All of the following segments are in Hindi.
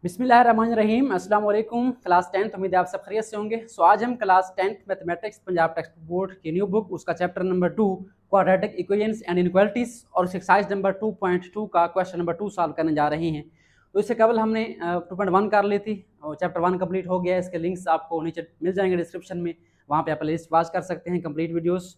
बिस्मिल्लाहिर्रहमानिर्रहीम। अस्सलाम वालेकुम। क्लास 10th, उम्मीद है आप सब खैरियत से होंगे। आज हम class 10th mathematics Punjab text board की न्यू बुक उसका chapter number 2 quadratic equations and inequalities और एक्सरसाइज नंबर 2.2 का क्वेश्चन नंबर 2 सॉल्व करने जा रहे हैं। तो इससे कबल हमने 2.1 कर ली थी और चैप्टर 1 कंप्लीट हो गया है। इसके लिंक्स आपको नीचे मिल जाएंगे डिस्क्रिप्शन में, वहाँ पे आप लिस्ट वॉच कर सकते हैं कंप्लीट वीडियोस।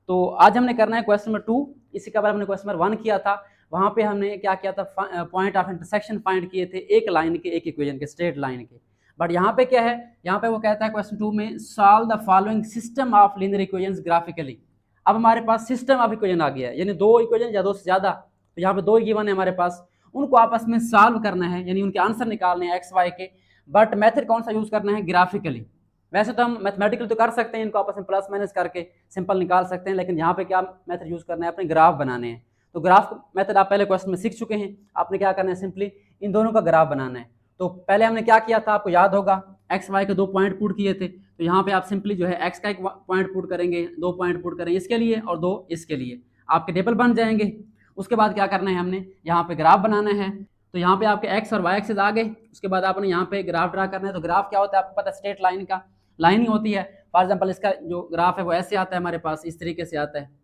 तो आज हमने करना है क्वेश्चन नंबर 2। इसी कबल हमने क्वेश्चन नंबर 1 किया था, वहाँ पे हमने क्या किया था, पॉइंट ऑफ इंटरसेक्शन फाइंड किए थे एक लाइन के, एक इक्वेशन के, स्ट्रेट लाइन के। बट यहाँ पे क्या है, यहाँ पे वो कहता है क्वेश्चन 2 में solve the following system of linear equations graphically. अब हमारे पास सिस्टम ऑफ इक्वेशन आ गया है, यानी दो इक्वेशन या दो से ज्यादा, तो यहाँ पे दो गिवन है हमारे पास, उनको आपस में सॉल्व करना है, यानी उनके आंसर निकालने हैं एक्स वाई के। बट मेथड कौन सा यूज करना है, ग्राफिकली। वैसे तो हम मैथमेटिकल तो कर सकते हैं, इनको आपस में प्लस माइनस करके सिंपल निकाल सकते हैं, लेकिन यहाँ पे क्या मेथड यूज करना है, अपने ग्राफ बनाने हैं। तो ग्राफ मेथड आप पहले क्वेश्चन में सीख चुके हैं। आपने क्या करना है, सिंपली इन दोनों का ग्राफ बनाना है। तो पहले हमने क्या किया था, आपको याद होगा, एक्स वाई के दो पॉइंट पुट किए थे। तो यहाँ पे आप सिंपली जो है एक्स का एक पॉइंट पुट करेंगे, दो पॉइंट पुट करेंगे इसके लिए और दो इसके लिए, आपके टेबल बन जाएंगे। उसके बाद क्या करना है, हमने यहाँ पे ग्राफ बनाना है। तो यहाँ पे आपके एक्स और वाई एक्सिस आ गए। उसके बाद आपने यहाँ पे ग्राफ ड्रा करना है। तो ग्राफ क्या होता है, आपको पता है, स्ट्रेट लाइन का लाइन ही होती है। फॉर एग्जाम्पल इसका जो ग्राफ है वो ऐसे आता है हमारे पास, इस तरीके से आता है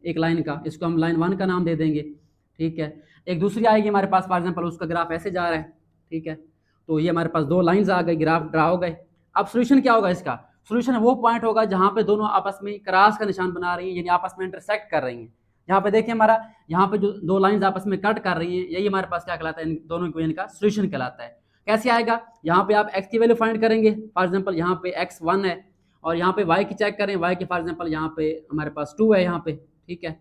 एक लाइन का, इसको हम लाइन 1 का नाम दे देंगे, ठीक है। एक दूसरी आएगी हमारे पास, फॉर एग्जाम्पल उसका ग्राफ ऐसे जा रहा है, ठीक है। तो ये हमारे पास दो लाइंस आ गई, ग्राफ ड्रा हो गए। अब सोल्यूशन क्या होगा, इसका सोल्यूशन वो पॉइंट होगा जहां पे दोनों आपस में क्रॉस का निशान बना रही हैं, यानी आपस में इंटरसेक्ट कर रही हैं। यहाँ पे देखिए हमारा, यहाँ पे जो दो लाइंस आपस में कट कर रही हैं, यही हमारे पास क्या कहलाता है, इन दोनों इक्वेशन का सोल्यूशन कहलाता है। कैसे आएगा, यहाँ पे आप x की वैल्यू फाइंड करेंगे। फॉर एग्जाम्पल यहाँ पे x1 है और यहाँ पे y की चेक करें, y की फॉर एग्जाम्पल यहाँ पे हमारे पास 2 है यहाँ पे, ठीक है।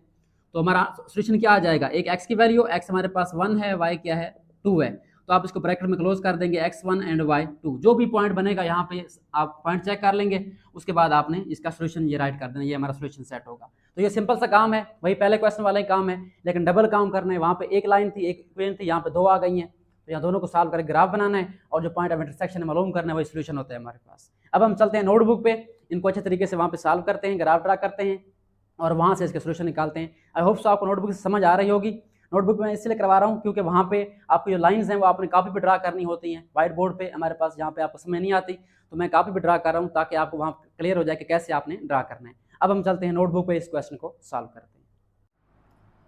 तो हमारा सोल्यूशन क्या आ जाएगा, एक x की वैल्यू, x हमारे पास 1 है, y क्या है 2 है। तो आप इसको ब्रैकेट में क्लोज कर देंगे, x1 एंड y2, जो भी पॉइंट बनेगा यहाँ पे आप पॉइंट चेक कर लेंगे। उसके बाद आपने इसका सोल्यूशन ये राइट कर देना, ये हमारा सोल्यूशन सेट होगा। तो ये सिंपल सा काम है, वही पहले क्वेश्चन वाला ही काम है, लेकिन डबल काम करना है। वहाँ पे एक लाइन थी, एक इक्वेशन थी, यहाँ पे दो आ गई हैं। तो यहाँ दोनों को सॉल्व करके ग्राफ बनाना है और जो पॉइंट ऑफ इंटरसेक्शन है मालूम करना है, वही सोल्यूशन होता है हमारे पास। अब हम चलते हैं नोटबुक पे, इनको अच्छे तरीके से वहाँ पे सॉल्व करते हैं, ग्राफ ड्रा करते हैं और वहाँ से इसके सोल्यूशन निकालते हैं। आई होप सो आपको नोटबुक से समझ आ रही होगी। नोटबुक में इसलिए करवा रहा हूँ क्योंकि वहाँ पे आपकी जो लाइंस हैं वो आपने कापी पे ड्रा करनी होती हैं, व्हाइट बोर्ड पे हमारे पास यहाँ पे आपको समझ नहीं आती, तो मैं कापी पे ड्रा कर रहा हूँ ताकि आपको वहाँ क्लियर हो जाए कि कैसे आपने ड्रा करना है। अब हम चलते हैं नोटबुक पे, इस क्वेश्चन को सॉल्व करते हैं।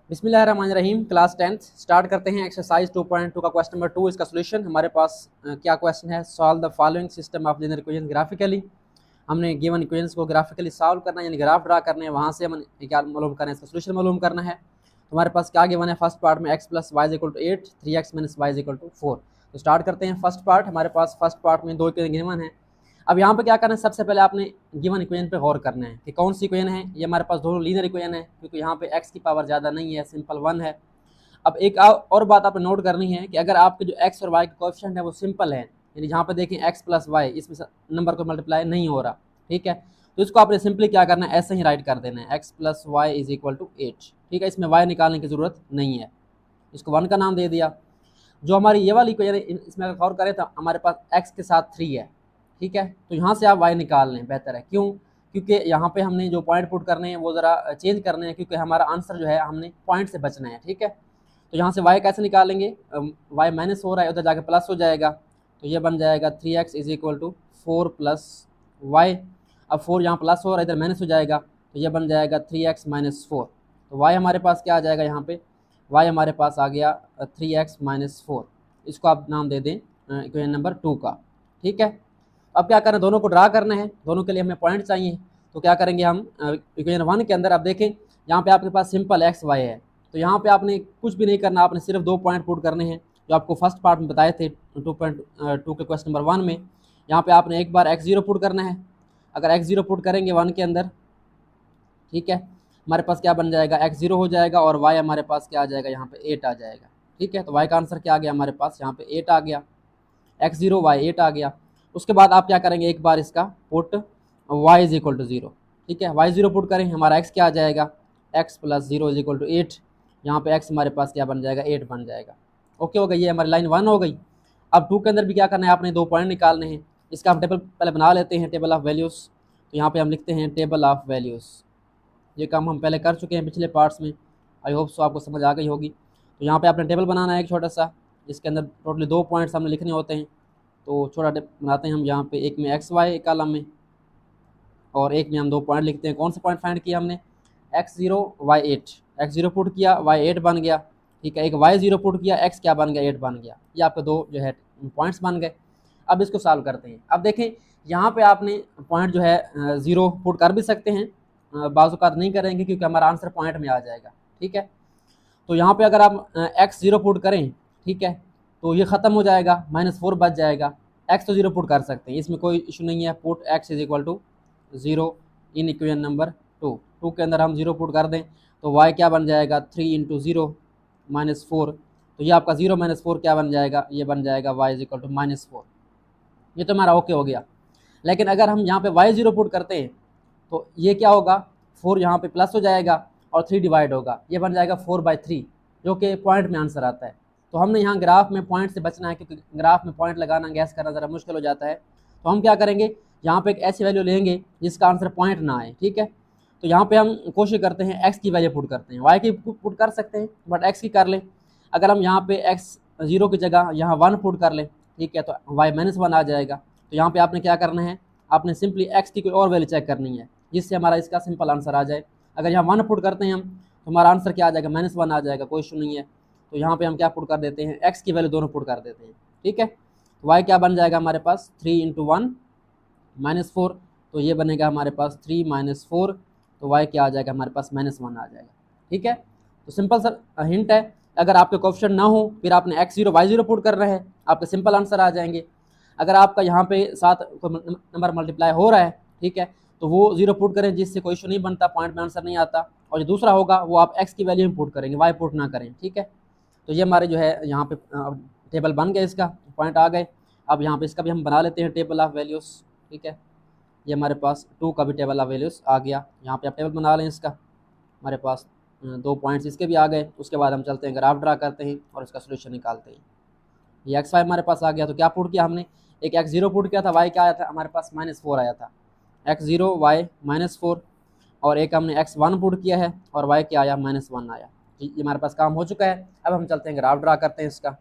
बिस्मिल्लाहिर्रहमानिर्रहीम। क्लास 10th स्टार्ट करते हैं। एक्सरसाइज 2.2 का क्वेश्चन नंबर 2, इसका सोल्यूशन हमारे पास क्या क्वेश्चन है, solve the following system of linear equation graphically. हमने गिवन इक्वेशंस को ग्राफिकली सॉल्व करना है, यानी ग्राफ ड्रा करने हैं, वहाँ से हम क्या मालूम करना है, इसका सोल्यूशन मालूम करना है। तो हमारे पास क्या गिवन है, फर्स्ट पार्ट में x + y = 8, 3x - y = 4। तो स्टार्ट करते हैं। फर्स्ट पार्ट हमारे पास, फर्स्ट पार्ट में दो इक्वेशन गिवन है। अब यहाँ पे क्या करना है, सबसे पहले आपने गिवन इक्वेशन पे गौर करना है कि कौन सी इक्वेशन है। ये हमारे पास दोनों लीनियर इक्वेशन है, क्योंकि यहाँ पे x की पावर ज़्यादा नहीं है, सिंपल 1 है। अब एक और बात आपने नोट करनी है कि अगर आपके जो x और y के कोएफिशिएंट है वो सिंपल है, यानी जहाँ पे देखें x + y, इसमें नंबर को मल्टीप्लाई नहीं हो रहा, ठीक है, तो इसको आपने सिंपली क्या करना है, ऐसे ही राइट कर देना है, x + y = 8, ठीक है। इसमें y निकालने की ज़रूरत नहीं है, इसको 1 का नाम दे दिया। जो हमारी ये वाली इक्वेशन, इसमें अगर गौर करें तो हमारे पास x के साथ 3 है, ठीक है। तो यहाँ से आप y निकाल लें, बेहतर है। क्यों, क्योंकि यहाँ पे हमने जो पॉइंट पुट करने हैं वो ज़रा चेंज करने हैं, क्योंकि हमारा आंसर जो है हमने पॉइंट से बचना है, ठीक है। तो यहाँ से y कैसे निकालेंगे, y माइनस हो रहा है, उधर जाके प्लस हो जाएगा, तो ये बन जाएगा 3x = 4 + y। अब 4 यहाँ प्लस हो रहा है, इधर माइनस हो जाएगा, तो ये बन जाएगा 3x - 4। तो y हमारे पास क्या आ जाएगा, यहाँ पे y हमारे पास आ गया 3x - 4। इसको आप नाम दे दें इक्वेशन नंबर 2 का, ठीक है। अब क्या करना है, दोनों को ड्रा करना है, दोनों के लिए हमें पॉइंट चाहिए। तो क्या करेंगे हम, इक्वेशन 1 के अंदर अब देखें, यहाँ पे आपके पास सिंपल x y है, तो यहाँ पे आपने कुछ भी नहीं करना, आपने सिर्फ दो पॉइंट पुट करने हैं जो आपको फर्स्ट पार्ट में बताए थे 2.2 के क्वेश्चन नंबर 1 में। यहाँ पे आपने एक बार x0 पुट करना है। अगर x0 पुट करेंगे 1 के अंदर, ठीक है, हमारे पास क्या बन जाएगा, x0 हो जाएगा और y हमारे पास क्या आ जाएगा, यहाँ पे 8 आ जाएगा, ठीक है। तो y का आंसर क्या आ गया हमारे पास, यहाँ पे 8 आ गया, x0 y 8 आ गया। उसके बाद आप क्या करेंगे, एक बार इसका पुट y = 0, ठीक है, y0 पुट करें, हमारा x क्या आ जाएगा, x + 0 = 8। यहाँ पे x हमारे पास क्या बन जाएगा, 8 बन जाएगा। ओके हो गई, ये हमारी लाइन 1 हो गई। अब 2 के अंदर भी क्या करना है, आपने दो पॉइंट निकालने हैं। इसका हम टेबल पहले बना लेते हैं, टेबल ऑफ वैल्यूज़। तो यहाँ पे हम लिखते हैं टेबल ऑफ वैल्यूज़। ये काम हम पहले कर चुके हैं पिछले पार्ट्स में, आई होप सो आपको समझ आ गई होगी। तो यहाँ पे आपने टेबल बनाना है एक छोटा सा, जिसके अंदर टोटली 2 पॉइंट्स हमने लिखने होते हैं। तो छोटा बनाते हैं हम यहाँ पे, एक में एक्स वाई कॉलम में और एक में हम 2 पॉइंट लिखते हैं। कौन सा पॉइंट फाइंड किया हमने, x0 y8, x0 पुट किया y8 बन गया, ठीक है। एक y0 पुट किया, x क्या बन गया, 8 बन गया। ये आपके 2 जो है पॉइंट्स बन गए। अब इसको सॉल्व करते हैं। अब देखें यहाँ पे आपने पॉइंट जो है 0 पुट कर भी सकते हैं, बाज़ नहीं करेंगे क्योंकि हमारा आंसर पॉइंट में आ जाएगा, ठीक है। तो यहाँ पे अगर आप x0 पुट करें, ठीक है, तो ये ख़त्म हो जाएगा, -4 बच जाएगा। x तो 0 पुट कर सकते हैं, इसमें कोई इशू नहीं है। Put x is equal to 0 in equation number 2 के अंदर हम 0 पुट कर दें तो y क्या बन जाएगा, 3 इंटू 0 -4। तो ये आपका 0 -4 क्या बन जाएगा, ये बन जाएगा y इज इक्वल टू -4। ये तो हमारा ओके हो गया। लेकिन अगर हम यहाँ पे y0 पुट करते हैं तो ये क्या होगा, 4 यहाँ पे प्लस हो जाएगा और 3 डिवाइड होगा, ये बन जाएगा 4/3, जो कि पॉइंट में आंसर आता है। तो हमने यहाँ ग्राफ में पॉइंट से बचना है, क्योंकि ग्राफ में पॉइंट लगाना गैस करना ज़रा मुश्किल हो जाता है। तो हम क्या करेंगे, यहाँ पे एक ऐसी वैल्यू लेंगे जिसका आंसर पॉइंट ना आए, ठीक है। तो यहाँ पे हम कोशिश करते हैं एक्स की वैल्यू पुट करते हैं, वाई की पुट कर सकते हैं बट एक्स की कर लें। अगर हम यहाँ पे x0 की जगह यहाँ 1 पुट कर लें, ठीक है, तो y -1 आ जाएगा। तो यहाँ पे आपने क्या करना है, आपने सिंपली x की कोई और वैल्यू चेक करनी है जिससे हमारा इसका सिंपल आंसर आ जाए। अगर यहाँ 1 पुट करते हैं हम तो हमारा आंसर क्या आ जाएगा, -1 आ जाएगा, कोई इशू नहीं है। तो यहाँ पे हम क्या पुट कर देते हैं, x की वैल्यू दोनों पुट कर देते हैं, ठीक है। तो y क्या बन जाएगा हमारे पास, 3 इंटू 1 -4, तो ये बनेगा हमारे पास 3 -4, तो y क्या आ जाएगा हमारे पास, -1 आ जाएगा, ठीक है। तो सिंपल सर हिंट है, अगर आपके कोएफिशिएंट ना हो फिर आपने x0 y0 पुट कर रहे हैं, आपके सिंपल आंसर आ जाएंगे। अगर आपका यहाँ पे साथ नंबर मल्टीप्लाई हो रहा है, ठीक है, तो वो 0 पुट करें जिससे कोई इशू नहीं बनता, पॉइंट में आंसर नहीं आता। और जो दूसरा होगा वो आप x की वैल्यू में पुट करेंगे, y पुट ना करें, ठीक है। तो ये हमारे जो है यहाँ पे टेबल बन गए, इसका पॉइंट आ गए। अब यहाँ पे इसका भी हम बना लेते हैं टेबल ऑफ वैल्यूज़, ठीक है। ये हमारे पास 2 का भी टेबल ऑफ वैल्यूज़ आ गया। यहाँ पे आप टेबल बना लें इसका, हमारे पास 2 पॉइंट्स इसके भी आ गए। उसके बाद हम चलते हैं ग्राफ ड्रा करते हैं और इसका सोल्यूशन निकालते हैं। ये x5 हमारे पास आ गया, तो क्या पुट किया हमने, एक x0 पुट किया था, y क्या आया था हमारे पास, -4 आया था, x0 y -4, और एक हमने x1 पुट किया है और y क्या आया, -1 आया। ये हमारे पास काम हो चुका है। अब हम चलते हैं ग्राफ ड्रा करते हैं इसका।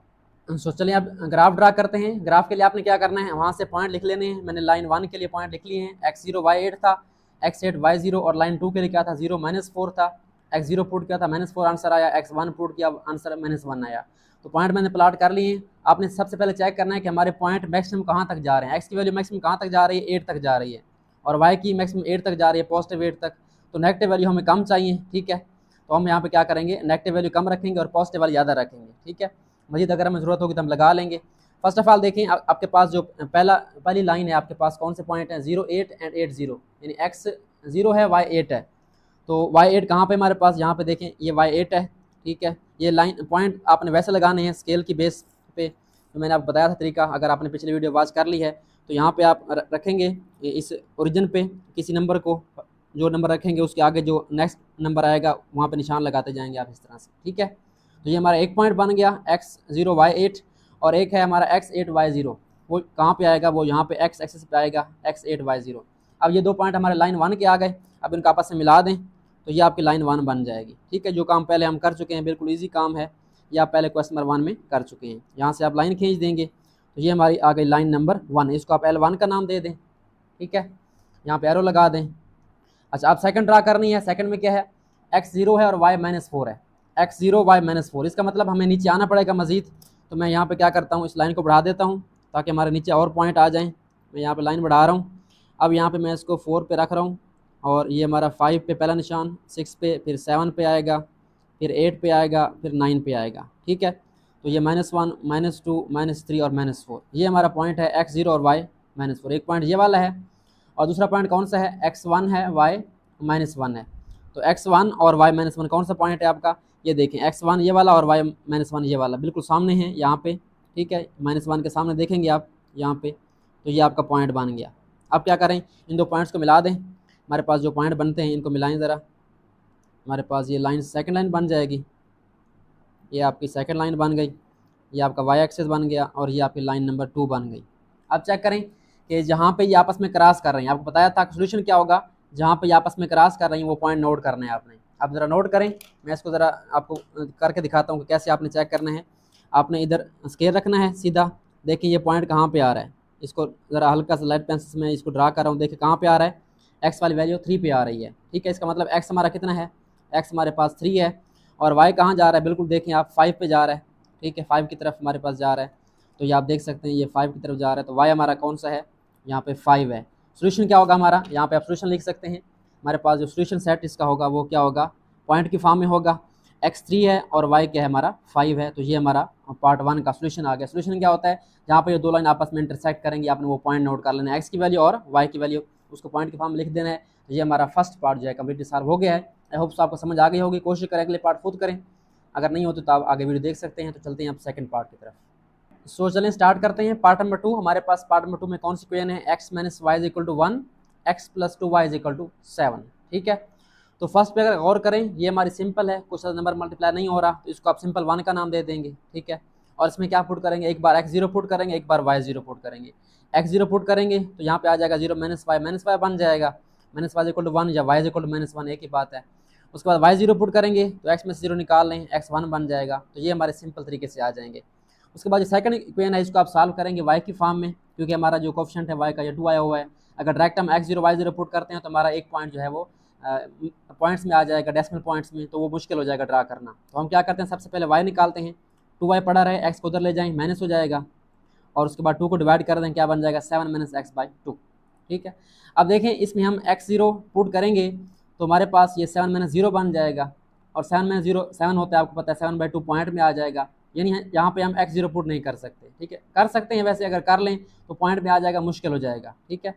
सो चलिए अब ग्राफ ड्रा करते हैं। ग्राफ के लिए आपने क्या करना है, वहाँ से पॉइंट लिख लेने हैं। मैंने लाइन 1 के लिए पॉइंट लिख लिए हैं, x0 y8 था, x8 y0, और लाइन 2 के लिए क्या था, 0 -4 था, x0 पुट किया था, -4 आंसर आया, x1 पुट किया, आंसर -1 आया। तो पॉइंट मैंने प्लॉट कर लिए हैं। आपने सबसे पहले चेक करना है कि हमारे पॉइंट मैक्सिमम कहाँ तक जा रहे हैं। x की वैल्यू मैक्सिमम कहाँ तक जा रही है, 8 तक जा रही है, और y की मैक्सिमम 8 तक जा रही है, पॉजिटिव 8 तक। तो नेगेटिव वैल्यू हमें कम चाहिए, ठीक है। तो हम यहाँ पे क्या करेंगे, नेगेटिव वैल्यू कम रखेंगे और पॉजिटिव वैल्यू ज़्यादा रखेंगे, ठीक है। मजीद अगर हमें ज़रूरत होगी तो हम लगा लेंगे। फर्स्ट ऑफ ऑल देखें, आपके पास जो पहली लाइन है, आपके पास कौन से पॉइंट हैं, 0 8 एंड 8 0, यानी x0 है, y8 है। तो y8 कहाँ पे हमारे पास, यहाँ पे देखें ये y8 है, ठीक है। ये लाइन पॉइंट आपने वैसे लगाने हैं स्केल की बेस पे, तो मैंने आपको बताया था तरीका। अगर आपने पिछली वीडियो वॉच कर ली है तो यहाँ पे आप रखेंगे इस ओरिजिन पे किसी नंबर को, जो नंबर रखेंगे उसके आगे जो नेक्स्ट नंबर आएगा वहाँ पे निशान लगाते जाएंगे आप इस तरह से, ठीक है। तो ये हमारा एक पॉइंट बन गया x0 y8, और एक है हमारा x8 y0, वो कहाँ पे आएगा, वो यहाँ पे x एक्सिस पे आएगा, x8 y0। अब ये 2 पॉइंट हमारे लाइन 1 के आ गए। अब इनको आपस में मिला दें तो ये आपकी लाइन 1 बन जाएगी, ठीक है। जो काम पहले हम कर चुके हैं, बिल्कुल ईजी काम है, ये आप पहले क्वेश्चन नंबर 1 में कर चुके हैं। यहाँ से आप लाइन खींच देंगे तो ये हमारी आ गई लाइन नंबर 1। इसको आप L1 का नाम दे दें, ठीक है, यहाँ पे एरो लगा दें। अच्छा, आप सेकंड ड्रा करनी है। सेकंड में क्या है, x0 है और y -4 है, x0 y -4। इसका मतलब हमें नीचे आना पड़ेगा मज़ीद। तो मैं यहाँ पे क्या करता हूँ, इस लाइन को बढ़ा देता हूँ ताकि हमारे नीचे और पॉइंट आ जाएँ। मैं यहाँ पे लाइन बढ़ा रहा हूँ। अब यहाँ पे मैं इसको 4 पे रख रहा हूँ, और ये हमारा 5 पे पहला निशान, 6 पे, फिर 7 पे आएगा, फिर 8 पे आएगा, फिर 9 पे आएगा, ठीक है। तो ये -1 -2 -3 और -4, ये हमारा पॉइंट है x0 और y -4। एक पॉइंट ये वाला है, और दूसरा पॉइंट कौन सा है, x1 है, y -1 है। तो x1 और y -1 कौन सा पॉइंट है आपका, ये देखें, x1 ये वाला और y -1 ये वाला, बिल्कुल सामने है यहाँ पे, ठीक है। -1 के सामने देखेंगे आप यहाँ पे, तो ये आपका पॉइंट बन गया। अब क्या करें, इन 2 पॉइंट्स को मिला दें। हमारे पास जो पॉइंट बनते हैं इनको मिलाएं ज़रा। हमारे पास ये लाइन सेकंड लाइन बन जाएगी, ये आपकी सेकंड लाइन बन गई, ये आपका y एक्सिस बन गया, और ये आपकी लाइन नंबर 2 बन गई। अब चेक करें कि जहाँ पे ये आपस में क्रॉस कर रही हैं, आपको बताया था सोल्यूशन क्या होगा, जहाँ पे ये आपस में क्रॉस कर रही हैं वो पॉइंट नोट करना है आपने। आप ज़रा नोट करें, मैं इसको ज़रा आपको करके दिखाता हूँ कि कैसे आपने चेक करना है। आपने इधर स्केल रखना है सीधा, देखिए ये पॉइंट कहाँ पे आ रहा है, इसको ज़रा हल्का सा लाइट पेंसिल से मैं इसको ड्रा कर रहा हूँ। देखिए कहाँ पे आ रहा है, एक्स वाली वैल्यू 3 पे आ रही है, ठीक है। इसका मतलब एक्स हमारा कितना है, एक्स हमारे पास 3 है, और वाई कहाँ जा रहा है, बिल्कुल देखें आप 5 पे जा रहा है, ठीक है, 5 की तरफ हमारे पास जा रहा है। तो ये आप देख सकते हैं ये 5 की तरफ जा रहा है, तो वाई हमारा कौन सा है, यहाँ पे 5 है। सोल्यूशन क्या होगा हमारा, यहाँ पे आप सोल्यूशन लिख सकते हैं। हमारे पास जो सोल्यूशन सेट इसका होगा वो क्या होगा, पॉइंट की फॉर्म में होगा। x3 है और y क्या है हमारा 5 है, तो ये हमारा पार्ट 1 का सोल्यूशन आ गया। सोल्यूशन क्या होता है, जहाँ पे ये दो लाइन आपस में इंटरसेक्ट करेंगे, आपने वो पॉइंट नोट कर लेना है, x की वैल्यू और y की वैल्यू, उसको पॉइंट की फॉर्म में लिख देना है। तो ये हमारा फर्स्ट पार्ट जो है कम्प्लीटली सॉल्व हो गया है। आई होप आपको समझ आ गई होगी। कोशिश करें अगले पार्ट खुद करें, अगर नहीं होती तो आप आगे वीडियो देख सकते हैं। तो चलते हैं आप सेकंड पार्ट की तरफ। सो चलें स्टार्ट करते हैं पार्ट नंबर 2। हमारे पास पार्ट नंबर 2 में कौन सी इक्वेशन है, x minus y is equal to 1, x plus 2y is equal to 7, ठीक है। तो फर्स्ट पे अगर गौर करें, ये हमारी सिंपल है, कुछ नंबर मल्टीप्लाई नहीं हो रहा, तो इसको आप सिंपल 1 का नाम दे देंगे, ठीक है। और इसमें क्या पुट करेंगे, एक बार x0 पुट करेंगे, एक बार y0 पुट करेंगे। x0 पुट करेंगे तो यहाँ पे आ जाएगा 0 माइनस वाई बन जाएगा, माइनस वाई इक्वल टू 1 या y इक्वल टू -1, एक ही बात है। उसके बाद y0 पुट करेंगे तो x में से 0 निकाल लें, x1 बन जाएगा। तो ये हमारे सिंपल तरीके से आ जाएंगे। उसके बाद जो सेकंड इक्वेशन है इसको आप सॉल्व करेंगे y की फॉर्म में, क्योंकि हमारा जो कोफिशिएंट है y का ये 2 आया हुआ है। अगर डायरेक्ट हम x0 y0 पुट करते हैं तो हमारा एक पॉइंट जो है वो पॉइंट्स में आ जाएगा, डेसिमल पॉइंट्स में, तो वो मुश्किल हो जाएगा ड्रा करना। तो हम क्या करते हैं, सबसे पहले y निकालते हैं। 2y पड़ा रहे, x को उधर ले जाएं, माइनस हो जाएगा, और उसके बाद 2 को डिवाइड कर दें, क्या बन जाएगा 7 माइनस एक्स बाई 2, ठीक है। अब देखें इसमें हम x0 पुट करेंगे तो हमारे पास ये 7 माइनस 0 बन जाएगा, और 7 माइनस 0 7 होता है, आपको पता है 7 बाई 2 पॉइंट में आ जाएगा, यानी यहाँ पे हम x0 पुट नहीं कर सकते, ठीक है। कर सकते हैं वैसे, अगर कर लें तो पॉइंट में आ जाएगा, मुश्किल हो जाएगा, ठीक है।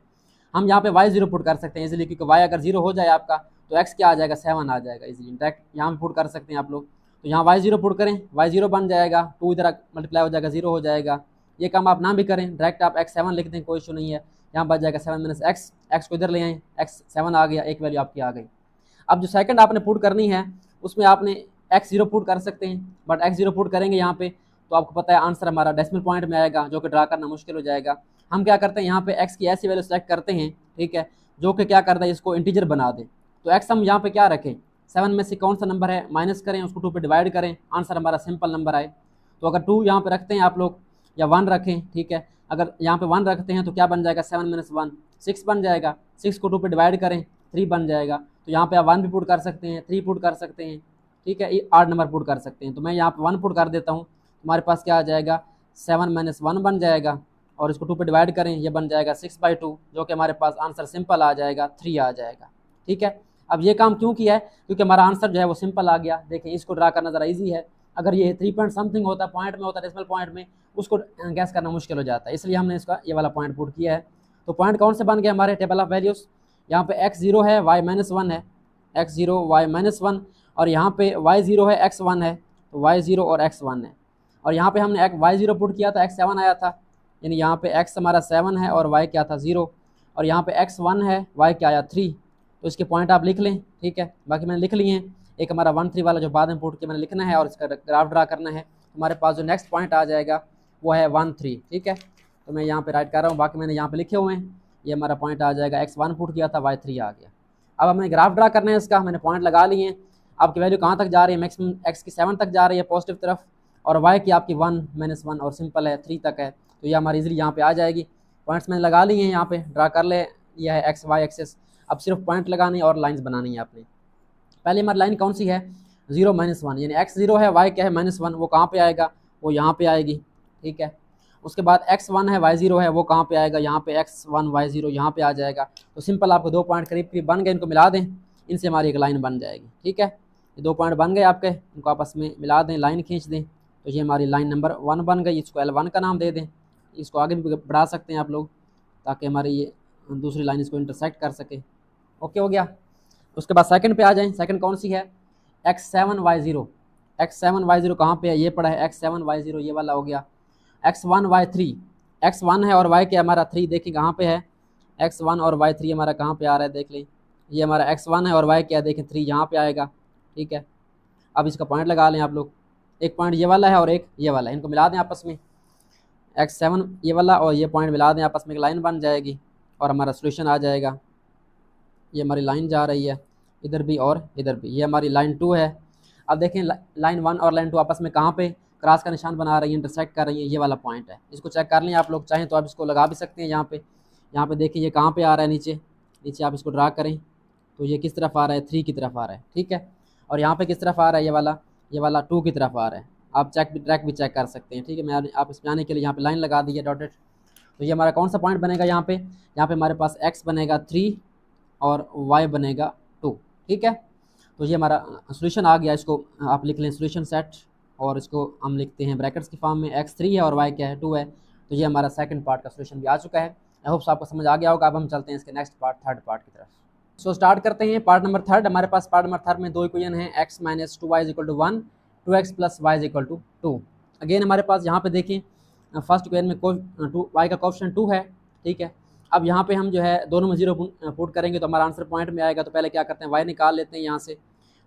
हम यहाँ पे y0 पुट कर सकते हैं इजीली, क्योंकि y अगर 0 हो जाए आपका तो x क्या आ जाएगा 7 आ जाएगा इजीली, डायरेक्ट यहाँ पे पुट कर सकते हैं आप लोग। तो यहाँ y0 पुट करें, y0 बन जाएगा, 2 इधर मल्टीप्लाई हो जाएगा, 0 हो जाएगा। ये काम आप ना भी करें, डायरेक्ट आप x7 लिख दें, कोई इशू नहीं है। यहाँ बच जाएगा 7 माइनस एक्स, एक्स को इधर ले आए, x7 आ गया, एक वैल्यू आपकी आ गई। अब जो सेकंड आपने पुट करनी है उसमें आपने x0 पुट कर सकते हैं, बट x0 पुट करेंगे यहाँ पे तो आपको पता है आंसर हमारा डेसिमल पॉइंट में आएगा, जो कि ड्रा करना मुश्किल हो जाएगा। हम क्या करते हैं, यहाँ पे x की ऐसी वैल्यू सेलेक्ट करते हैं, ठीक है, जो कि क्या करता है, इसको इंटीजर बना दे। तो x हम यहाँ पे क्या रखें, 7 में से कौन सा नंबर है माइनस करें, उसको 2 पे डिवाइड करें, आंसर हमारा सिंपल नंबर आए। तो अगर 2 यहाँ पे रखते हैं आप लोग, या 1 रखें, ठीक है, अगर यहाँ पे 1 रखते हैं तो क्या बन जाएगा 7 माइनस 1 6 बन जाएगा, 6 को 2 पे डिवाइड करें 3 बन जाएगा। तो यहाँ पे आप 1 भी पुट कर सकते हैं, 3 पुट कर सकते हैं, ठीक है, 8 नंबर पुट कर सकते हैं। तो मैं यहाँ पे 1 पुट कर देता हूँ, हमारे पास क्या आ जाएगा 7 माइनस 1 बन जाएगा, और इसको 2 पे डिवाइड करें, ये बन जाएगा 6/2, जो कि हमारे पास आंसर सिंपल आ जाएगा 3 आ जाएगा, ठीक है। अब ये काम क्यों किया है, क्योंकि हमारा आंसर जो है वो सिंपल आ गया। देखें इसको ड्रा करना ज़रा इजी है, अगर ये 3 पॉइंट समथिंग होता है, पॉइंट में होता है, डेसिमल पॉइंट में, उसको गैस करना मुश्किल हो जाता है, इसलिए हमने इसका ये वाला पॉइंट पुट किया है। तो पॉइंट कौन से बन गए हमारे टेबल ऑफ वैल्यूज़, यहाँ पे x0 है, y माइनस 1 है, x0 y माइनस 1, और यहाँ पे y0 है, x1 है, तो y0 और x1 है। और यहाँ पे हमने y0 पुट किया था, x7 आया था, यानी यहाँ पे x हमारा 7 है और y क्या था 0, और यहाँ पे x1 है, y क्या आया 3। तो इसके पॉइंट आप लिख लें, ठीक है, बाकी मैंने लिख लिए हैं। एक हमारा 1 3 वाला जो बाद में पुट किया मैंने लिखना है, और इसका ग्राफ ड्रा करना है। हमारे पास जो नेक्स्ट पॉइंट आ जाएगा वो है 1 3, ठीक है। तो मैं यहाँ पे राइट कर रहा हूँ, बाकी मैंने यहाँ पे लिखे हुए हैं। ये हमारा पॉइंट आ जाएगा, x1 पुट किया था, y3 आ गया। अब हमें ग्राफ ड्रा करना है इसका, मैंने पॉइंट लगा लिए हैं। आपकी वैल्यू कहाँ तक जा रही है, मैक्सिमम x की 7 तक जा रही है पॉजिटिव तरफ, और y की आपकी 1 माइनस 1 और सिंपल है 3 तक है। तो ये हमारी इजीली यहाँ पे आ जाएगी। पॉइंट्स मैंने लगा लिए हैं, यहाँ पे ड्रा कर ले, यह है एक्स वाई एक्सेस। अब सिर्फ पॉइंट लगानी और लाइंस बनानी है आपने। पहले हमारी लाइन कौन सी है, 0 माइनस 1, यानी x 0 है, y क्या है -1, वो कहाँ पे आएगा, वो यहाँ पे आएगी, ठीक है। उसके बाद x1 है, y0 है, वो कहाँ पे आएगा, यहाँ पे x1 y0 यहाँ पे आ जाएगा। तो सिंपल आपको 2 पॉइंट करीब करीब बन गए, इनको मिला दें, इनसे हमारी एक लाइन बन जाएगी, ठीक है। ये 2 पॉइंट बन गए आपके, इनको आपस में मिला दें, लाइन खींच दें, तो ये हमारी लाइन नंबर 1 बन गई। इसको L1 का नाम दे दें, इसको आगे भी बढ़ा सकते हैं आप लोग, ताकि हमारी ये दूसरी लाइन इसको इंटरसेक्ट कर सके। ओके हो गया। उसके बाद सेकंड पे आ जाएं, सेकंड कौन सी है, x7 y0। x7 y0 कहाँ पे है, ये पड़ा है x7 y0, ये वाला हो गया। x1 y3, x1 है और y क्या हमारा 3, देखिए कहाँ पे है, x1 और y3 हमारा कहाँ पे आ रहा है, देख लें, ये हमारा x1 है और y क्या देखें 3 यहाँ पे आएगा, ठीक है। अब इसका पॉइंट लगा लें आप लोग, एक पॉइंट ये वाला है और एक ये वाला है, इनको मिला दें आपस में, x7 ये वाला और ये पॉइंट मिला दें आपस में, एक लाइन बन जाएगी और हमारा सोल्यूशन आ जाएगा। ये हमारी लाइन जा रही है इधर भी और इधर भी, ये हमारी लाइन 2 है। अब देखें लाइन 1 और लाइन 2 आपस में कहाँ पे क्रॉस का निशान बना रही है, इंटरसेक्ट कर रही है, ये वाला पॉइंट है। इसको चेक कर लें आप लोग, चाहें तो आप इसको लगा भी सकते हैं यहाँ पे देखिए ये कहाँ पे आ रहा है, नीचे आप इसको ड्रा करें तो ये किस तरफ आ रहा है, 3 की तरफ आ रहा है, ठीक है। और यहाँ पे किस तरफ आ रहा है, ये वाला 2 की तरफ आ रहा है। आप ट्रैक भी चेक कर सकते हैं, ठीक है। मैं आप इस जाने के लिए यहाँ पे लाइन लगा दी है डॉटेड। तो ये हमारा कौन सा पॉइंट बनेगा, यहाँ पे हमारे पास x बनेगा 3 और y बनेगा 2, ठीक है। तो ये हमारा सोल्यूशन आ गया। इसको आप लिख लें सोल्यूशन सेट, और इसको हम लिखते हैं ब्रैकेट्स की फॉर्म में, x 3 है और y क्या है, 2 है। तो ये हमारा सेकंड पार्ट का सोल्यूशन भी आ चुका है। आई होप आपको समझ आ गया होगा। अब हम चलते हैं इसके नेक्स्ट पार्ट, थर्ड पार्ट की तरफ। सो स्टार्ट करते हैं पार्ट नंबर थर्ड। हमारे पास पार्ट नंबर थर्ड में दो इक्वेशन है, x minus 2y is equal to 1, 2x plus y is equal to 2। Again हमारे पास यहाँ पे देखें फर्स्ट इक्वेशन में y का कोएफिशिएंट 2 है, ठीक है। अब यहाँ पे हम जो है दोनों में 0 पुट करेंगे तो हमारा आंसर पॉइंट में आएगा। तो पहले क्या करते हैं, y निकाल लेते हैं यहाँ से।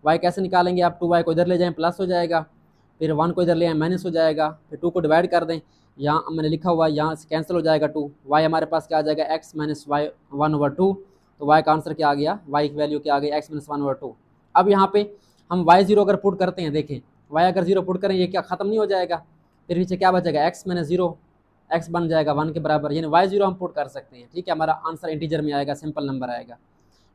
y कैसे निकालेंगे, आप 2y को इधर ले जाएं प्लस हो जाएगा, फिर 1 को इधर ले आए माइनस हो जाएगा, फिर 2 को डिवाइड कर दें, यहाँ मैंने लिखा हुआ है यहाँ से कैंसिल हो जाएगा 2। y हमारे पास क्या आ जाएगा, x माइनस वाई 1/2। तो y का आंसर क्या आ गया, y की वैल्यू क्या आ गई, x माइनस 1/2। अब यहाँ पे हम y0 अगर पुट करते हैं, देखें y अगर 0 पुट करें ये क्या ख़त्म नहीं हो जाएगा, फिर नीचे क्या बचेगा, x माइनस 0, x बन जाएगा 1 के बराबर, यानी y0 हम पुट कर सकते हैं, ठीक है। हमारा आंसर इंटीजर में आएगा, सिंपल नंबर आएगा,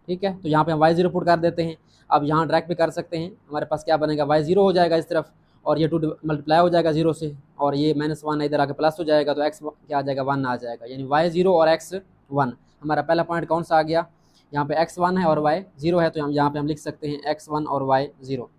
ठीक है। तो यहाँ पे हम y0 पुट कर देते हैं। अब यहाँ डायरेक्ट भी कर सकते हैं, हमारे पास क्या बनेगा, y0 हो जाएगा इस तरफ, और ये 2 मल्टीप्लाई हो जाएगा 0 से, और ये -1 इधर आके प्लस हो जाएगा, तो x क्या आ जाएगा, 1 आ जाएगा, यानी y0 और x 1। हमारा पहला पॉइंट कौन सा आ गया, यहाँ पे x 1 है और y 0 है, तो हम यहाँ पे हम लिख सकते हैं x 1 और y 0।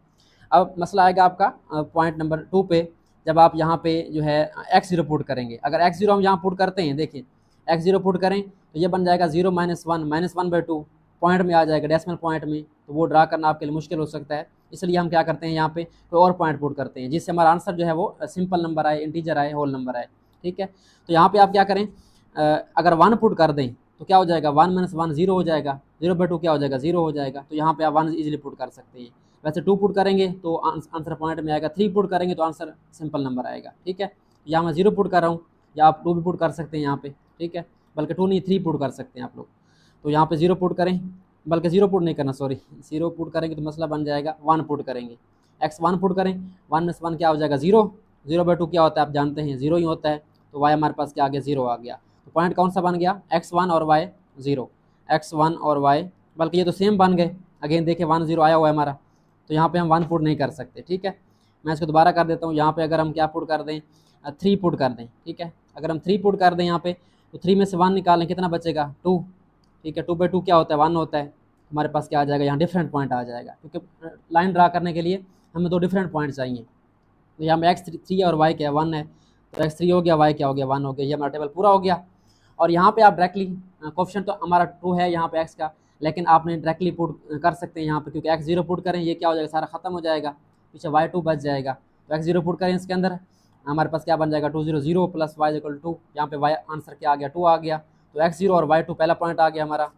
अब मसला आएगा आपका पॉइंट नंबर 2 पे, जब आप यहाँ पे जो है x0 पुट करेंगे। अगर x0 हम यहाँ पुट करते हैं, देखिए x0 पुट करें तो ये बन जाएगा 0 - 1 -1/2, पॉइंट में आ जाएगा, डेसिमल पॉइंट में, तो वो ड्रा करना आपके लिए मुश्किल हो सकता है। इसलिए हम क्या करते हैं, यहाँ पे कोई और पॉइंट पुट करते हैं जिससे हमारा आंसर जो है वो सिंपल नंबर आए, इंटीजर आए, होल नंबर आए, ठीक है। तो यहाँ पे आप क्या करें, अगर 1 पुट कर दें तो क्या हो जाएगा, 1 - 1 0 हो जाएगा, 0/2 क्या हो जाएगा, 0 हो जाएगा। तो यहाँ पे आप 1 इजीली पुट कर सकते हैं। वैसे 2 पुट करेंगे तो आंसर पॉइंट में आएगा, 3 पुट करेंगे तो आंसर सिंपल नंबर आएगा, ठीक है। यहाँ मैं 0 पुट कर रहा हूँ, या आप 2 भी पुट कर सकते हैं यहाँ पे, ठीक है, बल्कि 2 नहीं 3 पुट कर सकते हैं आप लोग। तो यहाँ पे 0 पुट करें, बल्कि 0 पुट नहीं करना, सॉरी 0 पुट करेंगे तो मसला बन जाएगा, 1 पुट करेंगे, x 1 पुट करें, 1 - 1 क्या हो जाएगा, 0, 0/2 क्या होता है आप जानते हैं, 0 ही होता है। तो y हमारे पास क्या आ गया, 0 आ गया। तो पॉइंट कौन सा बन गया, x1 और y 0, x1 और y, बल्कि ये तो सेम बन गए। अगेन देखिए 1 0 आया हुआ है हमारा, तो यहाँ पे हम 1 पुट नहीं कर सकते, ठीक है। मैं इसको दोबारा कर देता हूँ। यहाँ पे अगर हम क्या पुट कर दें, 3 पुट कर दें, ठीक है। अगर हम 3 पुट कर दें यहाँ पे, तो 3 में से 1 निकालें, कितना बचेगा, 2, ठीक है। 2/2 क्या होता है, 1 होता है। हमारे पास क्या आ जाएगा, यहाँ डिफरेंट पॉइंट आ जाएगा, क्योंकि लाइन ड्रा करने के लिए हमें 2 डिफरेंट पॉइंट चाहिए। तो यहाँ पे x3 और y क्या 1 है, तो x3 हो गया, y क्या हो गया, 1 हो गया। ये हमारा टेबल पूरा हो गया। और यहाँ पे आप डायरेक्टली कोएफिशिएंट तो हमारा 2 है यहाँ पे x का, लेकिन आपने डायरेक्टली पुट कर सकते हैं यहाँ पे, क्योंकि x0 पुट करें ये क्या हो जाएगा, सारा खत्म हो जाएगा, पीछे y2 बच जाएगा। तो x0 पुट करें इसके अंदर, हमारे पास क्या बन जाएगा, 2 0 0 प्लस y इक्वल 2। यहाँ पे y आंसर क्या आ गया, 2 आ गया। तो x0 और y2 पहला पॉइंट आ गया हमारा,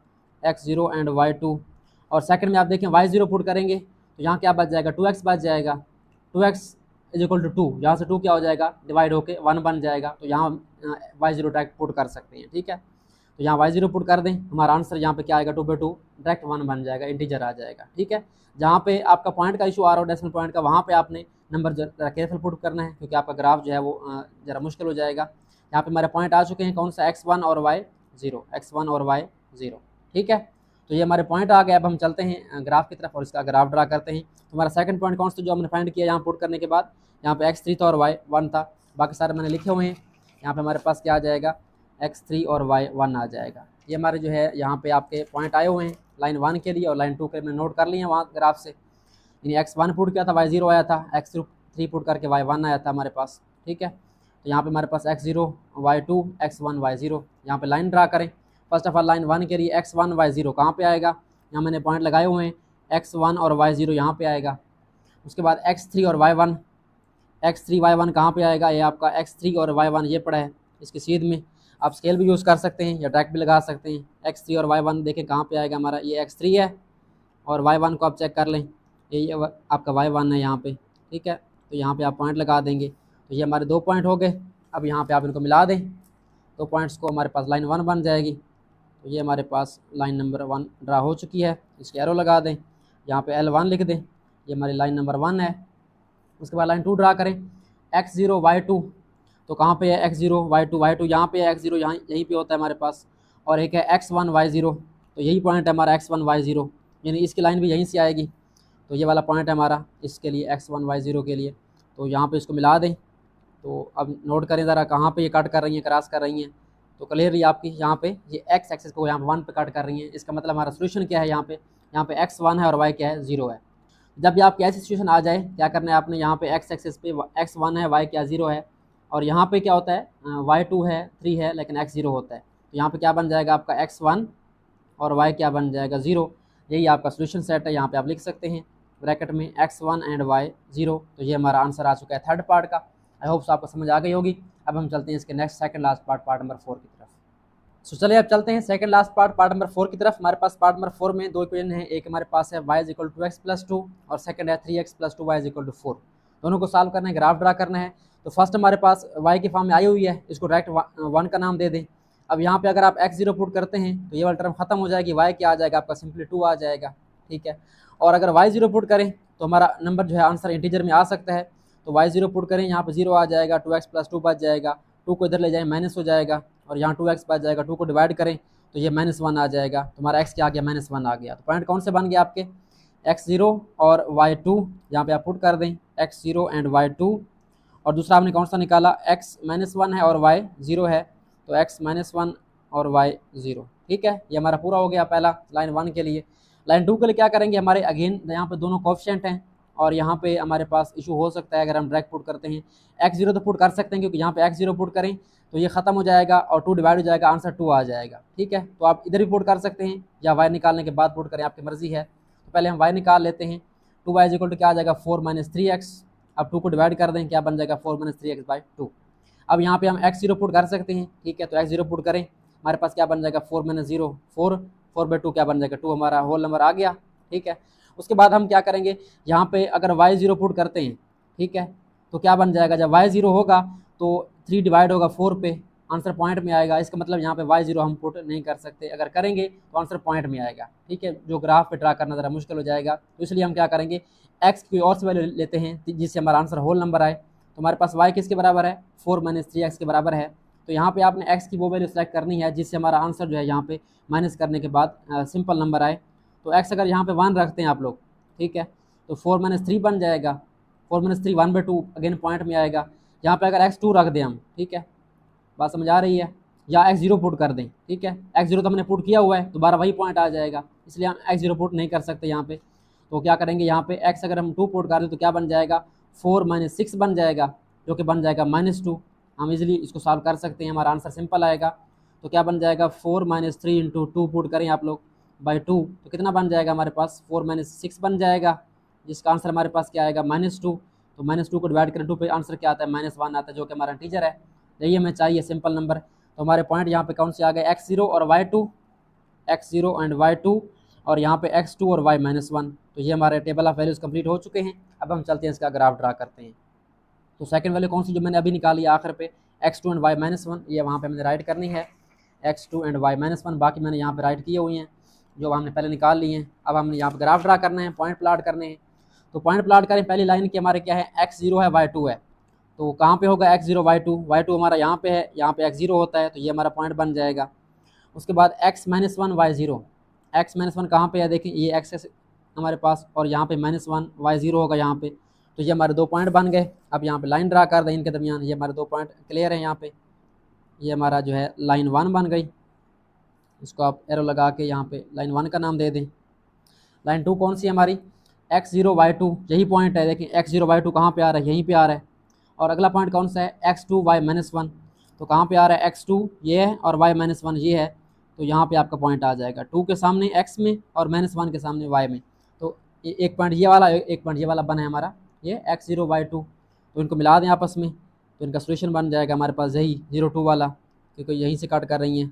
x0 एंड y2। और सेकंड में आप देखें y0 पुट करेंगे तो यहाँ क्या बच जाएगा, 2x बच जाएगा, 2x इज इक्वल टू 2, यहाँ से 2 क्या हो जाएगा, डिवाइड होके 1 बन जाएगा। तो यहाँ y0 डायरेक्ट पुट कर सकते हैं, ठीक है। तो यहाँ y0 पुट कर दें, हमारा आंसर यहाँ पे क्या आएगा, 2/2 डायरेक्ट 1 बन जाएगा, इंटीजर आ जाएगा, ठीक है। जहाँ पे आपका पॉइंट का इशू आ रहा हो, डेसिमल पॉइंट का, वहाँ पे आपने नंबर जरा केयरफुल पुट करना है, क्योंकि आपका ग्राफ जो है वो ज़रा मुश्किल हो जाएगा। यहाँ पे हमारे पॉइंट आ चुके हैं, कौन सा, x1 और y0, x1 और y0, ठीक है। तो ये हमारे पॉइंट आ गए। अब हम चलते हैं ग्राफ की तरफ और इसका ग्राफ ड्रा करते हैं। तो हमारा सेकंड पॉइंट कौन सा जो हमने फाइंड किया यहाँ पुट करने के बाद, यहाँ पे x3 था और y1 था, बाकी सारे मैंने लिखे हुए हैं। यहाँ पे हमारे पास क्या आ जाएगा, x3 और y1 आ जाएगा। ये हमारे जो है यहाँ पे आपके पॉइंट आए हुए हैं लाइन 1 के लिए, और लाइन 2 के मैंने नोट कर लिए हैं वहाँ ग्राफ से। यानी x1 पुट किया था, y0 आया था, x3 पुट करके y1 आया था हमारे पास, ठीक है। तो यहाँ पे हमारे पास x0 y2 x1 y0। यहाँ पे लाइन ड्रा करें। फर्स्ट ऑफ ऑल लाइन 1 के लिए x1 y0 कहाँ पे आएगा, यहाँ मैंने पॉइंट लगाए हुए हैं, x1 और y0 यहाँ पे आएगा। उसके बाद x3 और y1, x3 y1 कहाँ पे आएगा, ये आपका x3 और y1 ये पड़ा है इसकी सीध में। आप स्केल भी यूज़ कर सकते हैं या डायरेक्ट भी लगा सकते हैं। x3 और y1 देखें कहाँ पे आएगा हमारा, ये x3 है, और y1 को आप चेक कर लें, ये आपका y1 है यहाँ पे, ठीक है। तो यहाँ पे आप पॉइंट लगा देंगे। तो ये हमारे 2 पॉइंट हो गए। अब यहाँ पे आप इनको मिला दें, 2 पॉइंट्स को, हमारे पास लाइन 1 बन जाएगी। तो ये हमारे पास लाइन नंबर 1 ड्रा हो चुकी है। इसके एरो लगा दें, यहाँ पे L1 लिख दें, ये हमारी लाइन नंबर 1 है। उसके बाद लाइन 2 ड्रा करें। एक्स ज़ीरो वाई टू, तो कहाँ पे है एक्स ज़ीरो वाई टू यहाँ पे है, एक्स ज़ीरो यहाँ यहीं पे होता है हमारे पास, और एक है एक्स वन वाई ज़ीरो, तो यही पॉइंट है हमारा एक्स वन वाई ज़ीरो, यानी इसकी लाइन भी यहीं से आएगी। तो ये वाला पॉइंट है हमारा इसके लिए एक्स वन वाई ज़ीरो के लिए। तो यहाँ पे इसको मिला दें। तो अब नोट करें ज़रा कहाँ पे ये कट कर रही हैं, क्रॉस कर रही हैं। तो क्लियरली आपकी यहाँ पे ये एक्स एक्सिस को यहाँ पे 1 पे कट कर रही हैं। इसका मतलब हमारा सोल्यूशन क्या है, यहाँ पे एक्स 1 है और वाई क्या है, 0 है। जब भी आपकी ऐसी सिचुएशन आ जाए, क्या करना है आपने, यहाँ पे एक्स एक्सिस पे एक्स 1 है, वाई क्या 0 है, और यहाँ पे क्या होता है वाई 2 है, 3 है, लेकिन एक्स 0 होता है। तो यहाँ पे क्या बन जाएगा आपका एक्स 1 और वाई क्या बन जाएगा 0। यही आपका सोल्यूशन सेट है। यहाँ पे आप लिख सकते हैं ब्रैकेट में x1 एंड y0। तो ये हमारा आंसर आ चुका है थर्ड पार्ट का। आई होप आपको समझ आ गई होगी। अब हम चलते हैं इसके next second last part number 4 की तरफ। सो चलिए अब चलते हैं सेकंड लास्ट पार्ट नंबर 4 की तरफ। हमारे पास पार्ट नंबर 4 में दो इक्वेशन है। एक हमारे पास है y = 2x+2 और सेकंड है 3x+2 y = 4। दोनों को सॉल्व करना है, ग्राफ ड्रा करना है। तो फर्स्ट हमारे पास y की फॉर्म में आई हुई है, इसको डायरेक्ट 1 का नाम दे दें। अब यहाँ पे अगर आप x0 पुट करते हैं तो ये वाला टर्म खत्म हो जाएगी, y क्या आ जाएगा आपका सिंपली 2 आ जाएगा, ठीक है। और अगर y0 पुट करें तो हमारा नंबर जो है आंसर इंटीजर में आ सकता है। तो y0 पुट करें, यहाँ पे 0 आ जाएगा, 2x+2 बच जाएगा, 2 को इधर ले जाएं माइनस हो जाएगा, और यहाँ 2x बच जाएगा, 2 को डिवाइड करें तो ये -1 आ जाएगा। तो हमारा x क्या आ गया, -1 आ गया। तो पॉइंट कौन से बन गए आपके, x0 और y2, यहाँ पे आप पुट कर दें x0 एंड y2। और दूसरा हमने कौन सा निकाला, x -1 है और y 0 है, तो x -1 और y 0, ठीक है। ये हमारा पूरा हो गया पहला लाइन 1 के लिए। लाइन 2 के लिए क्या करेंगे, हमारे अगेन यहाँ पे दोनों कोएफिशिएंट हैं, और यहाँ पे हमारे पास इशू हो सकता है अगर हम डायरेक्ट पुट करते हैं। x0 तो पुट कर सकते हैं, क्योंकि यहाँ पे x0 पुट करें तो ये खत्म हो जाएगा और 2 डिवाइड हो जाएगा, आंसर 2 आ जाएगा, ठीक है। तो आप इधर भी पुट कर सकते हैं या y निकालने के बाद पुट करें, आपकी मर्जी है। तो पहले हम y निकाल लेते हैं। 2y = क्या आ जाएगा, 4 - 3x। अब 2 को डिवाइड कर दें, क्या बन जाएगा, 4 - 3x/2। अब यहाँ पे हम x0 पुट कर सकते हैं, ठीक है। तो x0 पुट करें, हमारे पास क्या बन जाएगा, 4 - 0 4, 4/2 क्या बन जाएगा, 2 हमारा होल नंबर आ गया, ठीक है। उसके बाद हम क्या करेंगे, यहाँ पे अगर y0 पुट करते हैं, ठीक है, तो क्या बन जाएगा, जब y0 होगा तो 3 डिवाइड होगा 4 पे, आंसर पॉइंट में आएगा। इसका मतलब यहाँ पे y0 हम पुट नहीं कर सकते, अगर करेंगे तो आंसर पॉइंट में आएगा, ठीक है। जो ग्राफ पे ड्रा करना ज़रा मुश्किल हो जाएगा, तो इसलिए हम क्या करेंगे, x की और से वैल्यू लेते हैं जिससे हमारा आंसर होल नंबर आए। तो हमारे पास y किसके बराबर है, 4 - 3x के बराबर है। तो यहाँ पे आपने x की वो वैल्यू सेलेक्ट करनी है जिससे हमारा आंसर जो है यहाँ पे माइनस करने के बाद सिंपल नंबर आए। तो x अगर यहाँ पे 1 रखते हैं आप लोग, ठीक है, तो 4 - 3 बन जाएगा, 4 - 3 1/2 अगेन पॉइंट में आएगा। यहाँ पे अगर x2 रख दें हम, ठीक है, बात समझ आ रही है, या x0 पुट कर दें, ठीक है, x0 तो हमने पुट किया हुआ है, दोबारा वही पॉइंट आ जाएगा, इसलिए हम x0 पुट नहीं कर सकते यहाँ पे। तो क्या करेंगे, यहाँ पे x अगर हम 2 पुट कर दें तो क्या बन जाएगा, 4 - 6 बन जाएगा, जो कि बन जाएगा -2। हम इजीली इसको सॉल्व कर सकते हैं, हमारा आंसर सिंपल आएगा। तो क्या बन जाएगा, 4 - 3 × 2 पुट करें आप लोग /2, तो कितना बन जाएगा हमारे पास, 4 - 6 बन जाएगा, जिसका आंसर हमारे पास क्या आएगा, -2। तो -2 को डिवाइड करें 2 पे, आंसर क्या आता है, -1 आता है, जो कि हमारा इंटीजर है। यही हमें चाहिए, सिंपल नंबर। तो हमारे पॉइंट यहाँ पे कौन से आ गए, x0 और y2, x0 एंड y2, और यहाँ पे x2 और y -1। तो ये हमारे टेबल ऑफ वैल्यूज़ कंप्लीट हो चुके हैं। अब हम चलते हैं इसका ग्राफ ड्रा करते हैं। तो सेकंड वैल्यू कौन सी जो मैंने अभी निकाली आखिर पे, x2 एंड y -1, ये वहाँ पे मैंने राइट करनी है, x2 एंड y -1। बाकी मैंने यहाँ पे राइट किए हुए हैं जो हमने पहले निकाल लिए हैं। अब हमने यहाँ पे ग्राफ ड्रा करना है, पॉइंट प्लाट करने हैं। तो पॉइंट प्लाट करें, पहली लाइन की हमारे क्या है, x0 है, y2 है। तो कहाँ पे होगा x0 y2 हमारा यहाँ पे है, यहाँ पे x0 होता है, तो ये हमारा पॉइंट बन जाएगा। उसके बाद x -1 y0, x -1 कहाँ पे है, देखिए ये x हमारे पास, और यहाँ पे -1 y0 होगा यहाँ पे। तो ये हमारे 2 पॉइंट बन गए। अब यहाँ पे लाइन ड्रा कर दें इनके दरमियान, ये हमारे 2 पॉइंट क्लियर हैं यहाँ पे। ये हमारा जो है लाइन 1 बन गई, इसको आप एरो लगा के यहाँ पे लाइन 1 का नाम दे दें। लाइन 2 कौन सी है हमारी, x0 y2, यही पॉइंट है, देखिए x0 y2 कहाँ पे आ रहा है, यहीं पे आ रहा है। और अगला पॉइंट कौन सा है, x2 y -1, तो कहाँ पे आ रहा है, x2 ये है और y -1 ये है। तो यहाँ पे आपका पॉइंट आ जाएगा 2 के सामने x में और -1 के सामने y में। तो एक पॉइंट ये वाला, एक पॉइंट ये वाला बना है हमारा, ये x0 y2। तो इनको मिला दें आपस में, तो इनका सोल्यूशन बन जाएगा हमारे पास यही 0 2 वाला, क्योंकि यहीं से कट कर रही हैं।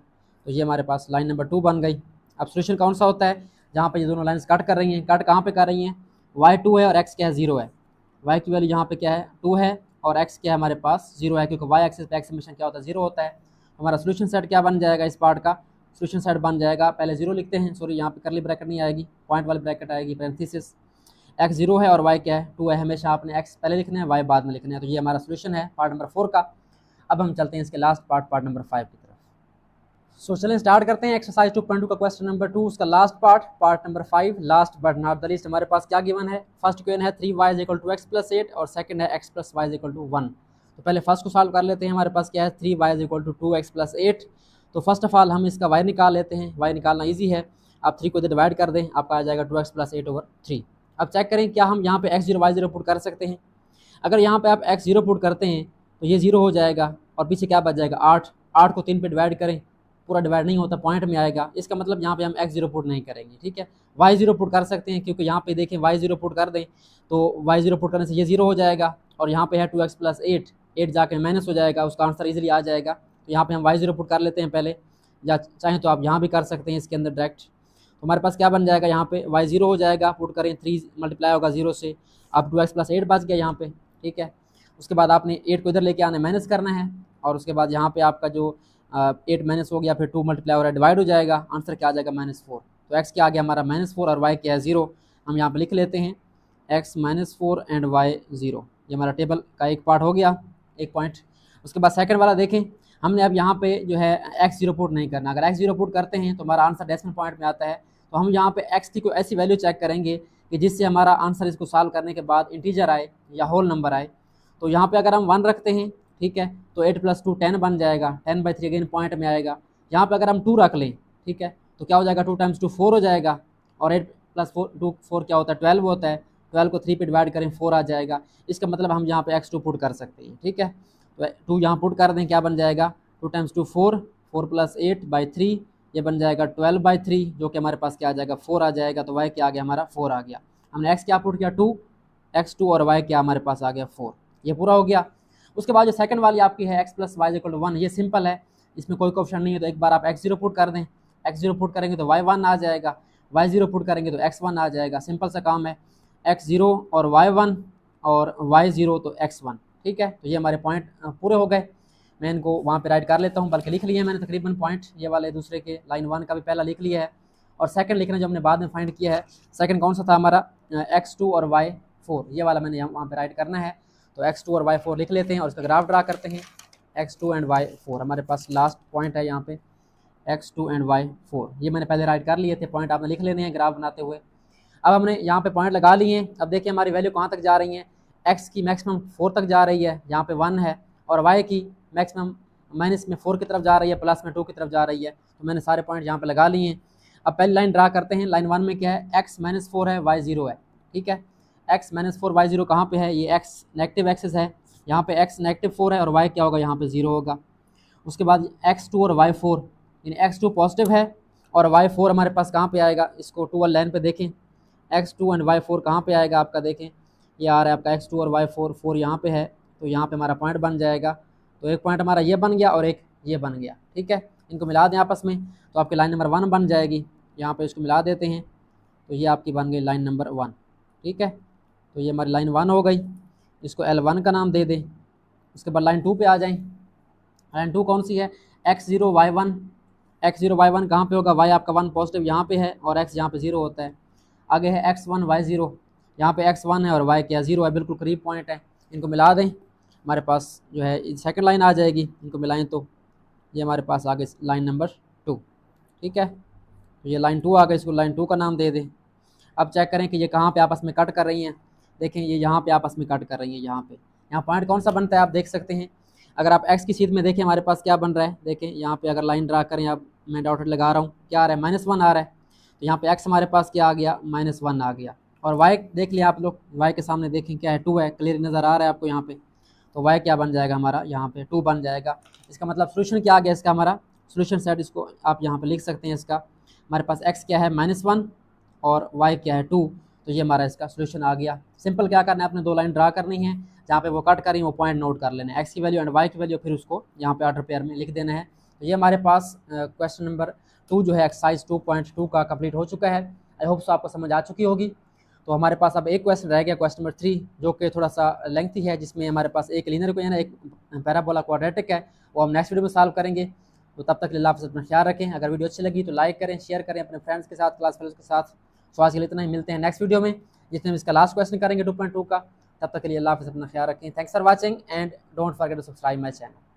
तो ये हमारे पास लाइन नंबर 2 बन गई। अब सोल्यूशन कौन सा होता है, जहाँ पर ये दोनों लाइन्स कट कर रही हैं, कट कहाँ पर कर रही हैं, y2 है और x क्या है, 0 है। y की वैल्यू यहाँ पे क्या है, 2 है, और x क्या है हमारे पास 0 है, क्योंकि y एक्सिस पे x हमेशा क्या होता है, 0 होता है। हमारा सोल्यूशन सेट क्या बन जाएगा, इस पार्ट का सोल्यूशन सेट बन जाएगा, पहले 0 लिखते हैं, सॉरी यहाँ पे करली ब्रैकेट नहीं आएगी, पॉइंट वाली ब्रैकेट आएगी, पैरेंथेसिस एक्स 0 है और वाई क्या है 2 है। हमेशा आपने एक्स पहले लिखना है, वाई बाद में लिखना है। तो ये हमारा सोल्यूशन है पार्ट नंबर 4 का। अब हम चलते हैं इसके लास्ट पार्ट नंबर 5 की तरफ। सो चलें स्टार्ट करते हैं एक्सरसाइज 2.2 का क्वेश्चन नंबर 2, उसका last part number 5, last but not the least. हमारे पास क्या गिवन है? फर्स्ट क्वेश्चन है 3y = x + 8 और सेकंड है x + y = 1। तो पहले फर्स्ट को सॉल्व कर लेते हैं। हमारे पास क्या है 3y = 2x + 8। तो फर्स्ट ऑफ ऑल हम इसका y निकाल लेते हैं। y निकालना ईजी है, आप 3 को इधर डिवाइड कर दें, आपका आ जाएगा 2x + 8/3। अब चेक करें क्या हम यहाँ पे x0 y0 पुट कर सकते हैं। अगर यहाँ पे आप x0 पुट करते हैं तो ये 0 हो जाएगा और पीछे क्या बच जाएगा 8 को 3 पे डिवाइड करें, पूरा डिवाइड नहीं होता, पॉइंट में आएगा। इसका मतलब यहाँ पे हम x0 पुट नहीं करेंगे, ठीक है। y0 पुट कर सकते हैं, क्योंकि यहाँ पे देखें y0 पुट कर दें तो y0 पुट करने से ये 0 हो जाएगा और यहाँ पे है 2x + 8 जाके माइनस हो जाएगा, उसका आंसर इजीली आ जाएगा। तो यहाँ पे हम y0 पुट कर लेते हैं पहले, या चाहें तो आप यहाँ भी कर सकते हैं इसके अंदर डायरेक्ट। तो हमारे पास क्या बन जाएगा, यहाँ पे y0 हो जाएगा, पुट करें 3 मल्टीप्लाई होगा 0 से, अब 2x + 8 बच गया यहाँ पे, ठीक है। उसके बाद आपने 8 को इधर लेके आने माइनस करना है और उसके बाद यहाँ पे आपका जो 8 माइनस हो गया, फिर 2 मल्टीप्लाई हो रहा है, डिवाइड हो जाएगा, आंसर क्या आ जाएगा -4। तो x क्या आ गया हमारा -4 और y क्या है 0। हम यहाँ पे लिख लेते हैं x -4 एंड y 0। ये हमारा टेबल का एक पार्ट हो गया, एक पॉइंट। उसके बाद सेकंड वाला देखें, हमने अब यहाँ पे जो है x0 पुट नहीं करना। अगर x0 पुट करते हैं तो हमारा आंसर डेसिमल पॉइंट में आता है। तो हम यहाँ पे x की कोई ऐसी वैल्यू चेक करेंगे कि जिससे हमारा आंसर इसको सॉल्व करने के बाद इंटीजर आए या होल नंबर आए। तो यहाँ पे अगर हम 1 रखते हैं, ठीक है, तो 8 + 2 10 बन जाएगा, 10/3 अगेन पॉइंट में आएगा। यहाँ पे अगर हम 2 रख लें, ठीक है, तो क्या हो जाएगा 2 × 2 4 हो जाएगा और 8 + 4 क्या होता है 12 होता है। 12 को 3 पे डिवाइड करें 4 आ जाएगा। इसका मतलब हम यहाँ पे x2 पुट कर सकते हैं, ठीक है। तो 2 यहाँ पुट कर दें, क्या बन जाएगा 2 × 2 4, 4 + 8/3, ये बन जाएगा 12/3, जो कि हमारे पास क्या आ जाएगा 4 आ जाएगा। तो y क्या आ गया हमारा 4 आ गया। हमने x क्या पुट किया 2, x2 और y क्या हमारे पास आ गया 4। ये पूरा हो गया। उसके बाद जो सेकंड वाली आपकी है x + y = 1, ये सिंपल है, इसमें कोई ऑप्शन नहीं है। तो एक बार आप x0 पुट कर दें, x0 पुट करेंगे तो y1 आ जाएगा, y0 पुट करेंगे तो x1 आ जाएगा। सिंपल सा काम है, x0 और y1 और y0 तो x1, ठीक है। तो ये हमारे पॉइंट पूरे हो गए। मैं इनको वहाँ पे राइट कर लेता हूँ, बल्कि लिख लिए हैं मैंने तकरीबन पॉइंट, ये वाले दूसरे के लाइन 1 का भी पहला लिख लिया है और सेकंड लिखना जो हमने बाद में फाइंड किया है। सेकंड कौन सा था हमारा x2 और y4, ये वाला मैंने वहाँ पे राइट करना है। तो x2 और y4 लिख लेते हैं और इसका ग्राफ ड्रा करते हैं। x2 एंड y4 हमारे पास लास्ट पॉइंट है यहाँ पे, x2 एंड y4 ये मैंने पहले राइट कर लिए थे, पॉइंट आपने लिख लेने हैं ग्राफ बनाते हुए। अब हमने यहाँ पे पॉइंट लगा लिए हैं। अब देखिए हमारी वैल्यू कहाँ तक जा रही है, x की मैक्सिमम 4 तक जा रही है, यहाँ पे 1 है, और y की मैक्सिमम माइनस में 4 की तरफ जा रही है, प्लस में 2 की तरफ जा रही है। तो मैंने सारे पॉइंट यहाँ पे लगा लिए हैं। अब पहली लाइन ड्रा करते हैं। लाइन 1 में क्या है, x -4 है, y 0 है, ठीक है। x -4 y 0 कहाँ पे है, ये x नेगेटिव एक्सिस है, यहाँ पे x -4 है और y क्या होगा यहाँ पे 0 होगा। उसके बाद x2 और y4, यानी x2 पॉजिटिव है और y4 हमारे पास कहाँ पे आएगा, इसको 2 वाली लाइन पे देखें, x2 एंड y4 कहाँ पे आएगा आपका, देखें ये आ रहा है आपका x2 और y4, 4 यहाँ पे है, तो यहाँ पे हमारा पॉइंट बन जाएगा। तो एक पॉइंट हमारा ये बन गया और एक ये बन गया, ठीक है। इनको मिला दें आपस में तो आपकी लाइन नंबर 1 बन जाएगी। यहाँ पे इसको मिला देते हैं तो ये आपकी बन गई लाइन नंबर 1, ठीक है। तो ये हमारी लाइन 1 हो गई, इसको L1 का नाम दे दें। उसके बाद लाइन 2 पे आ जाएं। लाइन 2 कौन सी है, x0 y1, x0 y1 कहाँ पे होगा, y आपका 1 पॉजिटिव यहाँ पे है और x यहाँ पे 0 होता है। आगे है x1 y0, यहाँ पे x1 है और y क्या 0 है, बिल्कुल करीब पॉइंट है। इनको मिला दें, हमारे पास जो है सेकंड लाइन आ जाएगी। इनको मिलाएं तो ये हमारे पास आ गई लाइन नंबर 2, ठीक है। तो ये लाइन 2 आ गई, इसको लाइन 2 का नाम दे दें। अब चेक करें कि ये कहाँ पे आपस में कट कर रही हैं। देखें ये यहाँ पे आपस में कट कर रही हैं, यहाँ पॉइंट कौन सा बनता है आप देख सकते हैं। अगर आप x की शीट में देखें हमारे पास क्या बन रहा है, देखें यहाँ पे अगर लाइन ड्रा करें, आप मैं डॉटेड लगा रहा हूँ, क्या आ रहा है -1 आ रहा है। तो यहाँ पे x हमारे पास क्या आ गया -1 आ गया, और y देख लिया आप लोग, y के सामने देखें क्या है 2 है, क्लियर नज़र आ रहा है आपको यहाँ पे। तो y क्या बन जाएगा हमारा, यहाँ पे 2 बन जाएगा। इसका मतलब सोल्यूशन क्या आ गया इसका, हमारा सोल्यूशन सेट, इसको आप यहाँ पे लिख सकते हैं। इसका हमारे पास x क्या है -1 और y क्या है 2, तो ये हमारा इसका सोल्यूशन आ गया। सिंपल क्या करना है, आपने 2 लाइन ड्रा करनी है, जहाँ पे वो कट करें वो पॉइंट नोट कर लेना है, x की वैल्यू एंड y की वैल्यू, फिर उसको यहाँ पे ऑर्डर पेयर में लिख देना है। तो ये हमारे पास क्वेश्चन नंबर 2 जो है एक्सरसाइज 2.2 का कंप्लीट हो चुका है। आई होप सो आपको समझ आ चुकी होगी। तो हमारे पास अब एक क्वेश्चन रह गया, क्वेश्चन नंबर 3, जो कि थोड़ा सा लेंथी है, जिसमें हमारे पास एक लीनियर इक्वेशन है, एक पैराबोला क्वाड्रेटिक है, वो हम नेक्स्ट वीडियो में सॉल्व करेंगे। तो तब तक आप अपना ख्याल रखें। अगर वीडियो अच्छी लगी तो लाइक करें, शेयर करें अपने फ्रेंड्स के साथ, क्लास फेलोज के साथ। सो आज के लिए इतना ही, मिलते हैं नेक्स्ट वीडियो में। जिसमें हम इसका लास्ट क्वेश्चन करेंगे 2.2 का। तब तक के लिए अल्लाह हाफ़िज़, अपना ख्याल रखें। Thanks for watching and don't forget to subscribe my channel.